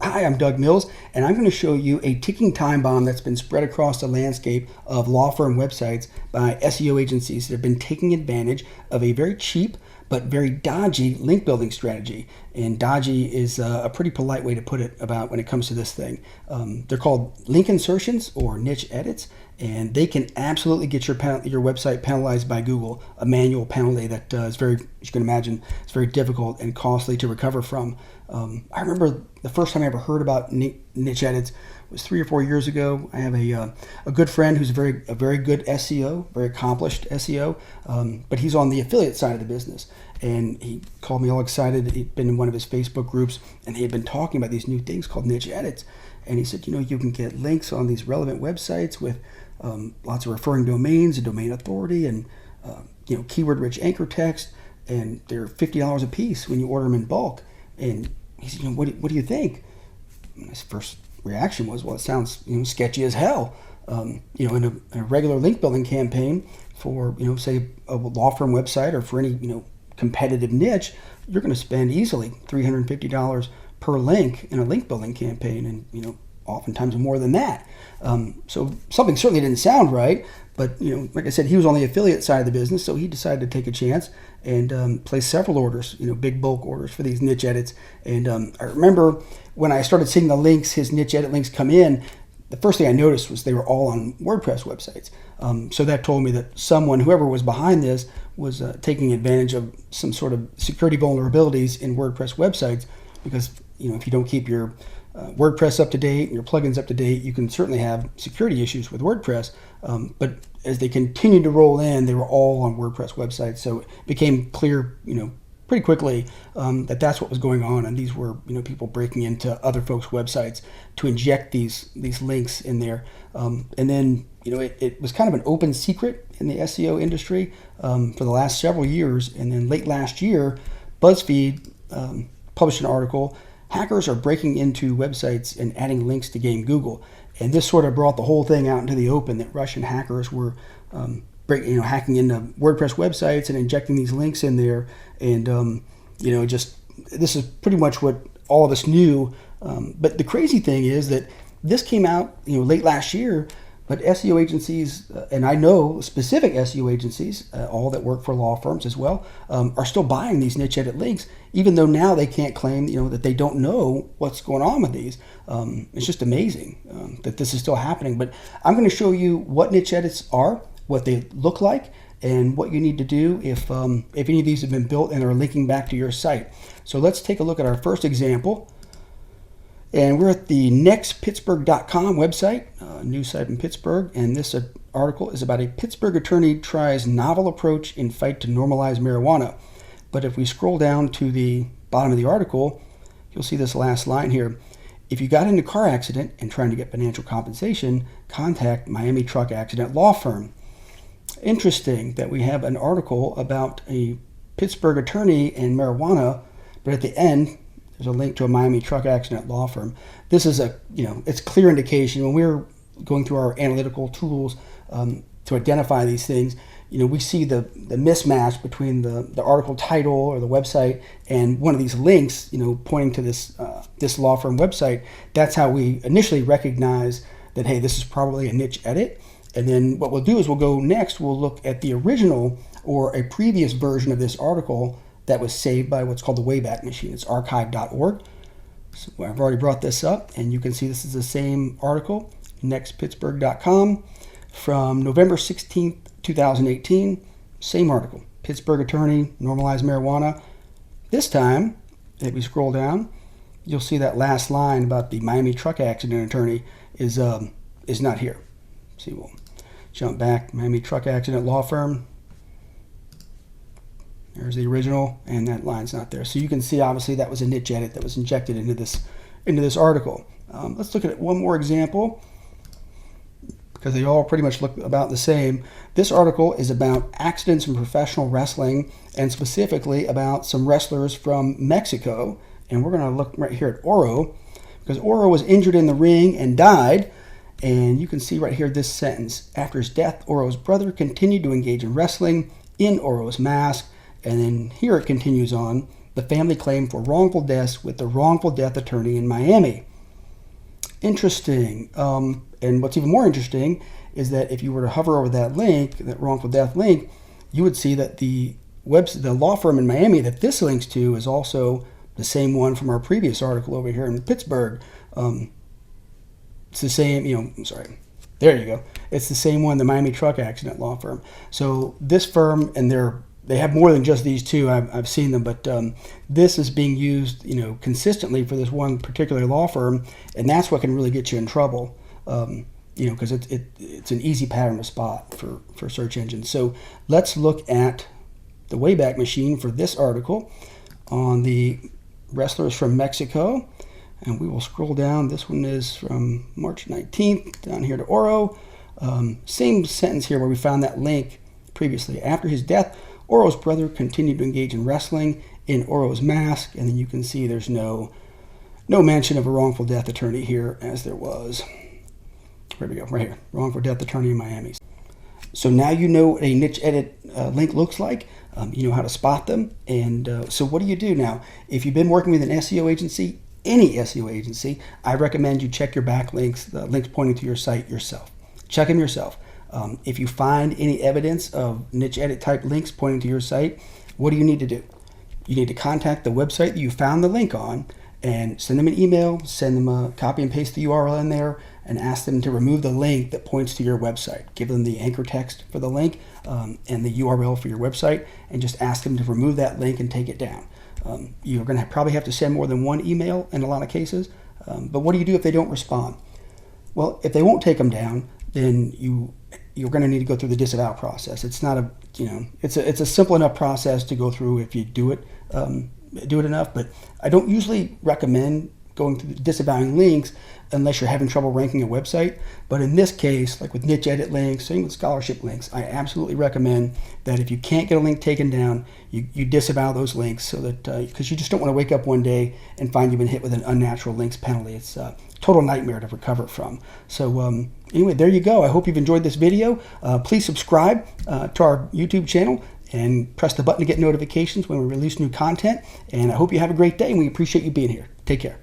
Hi, I'm Doug Mills, and I'm going to show you a ticking time bomb that's been spread across the landscape of law firm websites by SEO agencies that have been taking advantage of a very cheap but very dodgy link building strategy. And dodgy is a pretty polite way to put it about when it comes to this thing. They're called link insertions or niche edits, and they can absolutely get your website penalized by Google, a manual penalty that is very, as you can imagine, it's very difficult and costly to recover from. I remember the first time I ever heard about niche edits was 3 or 4 years ago. I have a good friend who's a very good SEO, very accomplished SEO, but he's on the affiliate side of the business. And he called me all excited. He'd been in one of his Facebook groups, and they had been talking about these new things called niche edits. And he said, you can get links on these relevant websites with lots of referring domains and domain authority and keyword-rich anchor text, and they're $50 a piece when you order them in bulk. And he said, what do you think? And his first reaction was, well, it sounds sketchy as hell. In a regular link building campaign for say a law firm website or for any competitive niche, you're going to spend easily $350 per link in a link building campaign, and oftentimes more than that. So something certainly didn't sound right. But like I said, he was on the affiliate side of the business, so he decided to take a chance and place several orders, big bulk orders for these niche edits. And I remember when I started seeing the links, his niche edit links come in, the first thing I noticed was they were all on WordPress websites. So that told me that whoever was behind this, was taking advantage of some sort of security vulnerabilities in WordPress websites, because if you don't keep your WordPress up to date and your plugins up to date, you can certainly have security issues with WordPress. But as they continued to roll in, they were all on WordPress websites, so it became clear, pretty quickly that that's what was going on, and these were people breaking into other folks' websites to inject these links in there. And then it was kind of an open secret in the SEO industry for the last several years. And then late last year, BuzzFeed published an article, "Hackers are breaking into websites and adding links to game Google." And this sort of brought the whole thing out into the open, that Russian hackers were hacking into WordPress websites and injecting these links in there. And this is pretty much what all of us knew. But the crazy thing is that this came out late last year, but SEO agencies, and I know specific SEO agencies, all that work for law firms as well, are still buying these niche edit links, even though now they can't claim that they don't know what's going on with these. It's just amazing that this is still happening. But I'm going to show you what niche edits are, what they look like, and what you need to do if any of these have been built and are linking back to your site. So let's take a look at our first example. And we're at the nextpittsburgh.com website, a news site in Pittsburgh. And this article is about a Pittsburgh attorney tries novel approach in fight to normalize marijuana. But if we scroll down to the bottom of the article, you'll see this last line here. If you got in a car accident and trying to get financial compensation, contact Miami Truck Accident Law Firm. Interesting that we have an article about a Pittsburgh attorney and marijuana, but at the end, there's a link to a Miami Truck Accident Law Firm. This is it's clear indication when we're going through our analytical tools to identify these things. We see the mismatch between the article title or the website and one of these links, pointing to this law firm website. That's how we initially recognize that, hey, this is probably a niche edit. And then what we'll do is we'll look at the original or a previous version of this article that was saved by what's called the Wayback Machine. It's archive.org. So I've already brought this up, and you can see this is the same article, nextpittsburgh.com, from November 16th, 2018. Same article. Pittsburgh attorney normalized marijuana. This time, if we scroll down, you'll see that last line about the Miami truck accident attorney is not here. See, we'll jump back. Miami truck accident law firm. There's the original, and that line's not there. So you can see, obviously, that was a niche edit that was injected into this article. Let's look at one more example, because they all pretty much look about the same. This article is about accidents in professional wrestling, and specifically about some wrestlers from Mexico. And we're going to look right here at Oro, because Oro was injured in the ring and died. And you can see right here this sentence. After his death, Oro's brother continued to engage in wrestling in Oro's mask. And then here it continues on. the family claim for wrongful deaths with the wrongful death attorney in Miami. Interesting. And what's even more interesting is that if you were to hover over that link, that wrongful death link, you would see that the law firm in Miami that this links to is also the same one from our previous article over here in Pittsburgh. It's the same, there you go. It's the same one, the Miami truck accident law firm. So this firm, and they have more than just these two. I've seen them, but this is being used, consistently for this one particular law firm, and that's what can really get you in trouble. Because it's an easy pattern to spot for search engines. So let's look at the Wayback Machine for this article on the wrestlers from Mexico. And we will scroll down. This one is from March 19th, down here to Oro. Same sentence here where we found that link previously. After his death, Oro's brother continued to engage in wrestling in Oro's mask. And then you can see there's no mention of a wrongful death attorney here, as there was. Here we go, right here. Wrongful death attorney in Miami. So now you know what a niche edit link looks like. You know how to spot them. And so what do you do now? If you've been working with an SEO agency, any SEO agency, I recommend you check your backlinks, the links pointing to your site yourself. Check them yourself. If you find any evidence of niche edit type links pointing to your site, what do you need to do? You need to contact the website that you found the link on and send them an email, send them a copy and paste the URL in there, and ask them to remove the link that points to your website. Give them the anchor text for the link and the URL for your website, and just ask them to remove that link and take it down. You're going to probably have to send more than one email in a lot of cases, but what do you do if they don't respond? Well, if they won't take them down, then you're going to need to go through the disavow process. It's not it's a simple enough process to go through if you do it enough, but I don't usually recommend going through disavowing links unless you're having trouble ranking a website. But in this case, like with niche edit links, same with scholarship links, I absolutely recommend that if you can't get a link taken down, you disavow those links, so that because you just don't want to wake up one day and find you've been hit with an unnatural links penalty. It's a total nightmare to recover from. So anyway, there you go. I hope you've enjoyed this video. Please subscribe to our YouTube channel and press the button to get notifications when we release new content. And I hope you have a great day, and we appreciate you being here. Take care.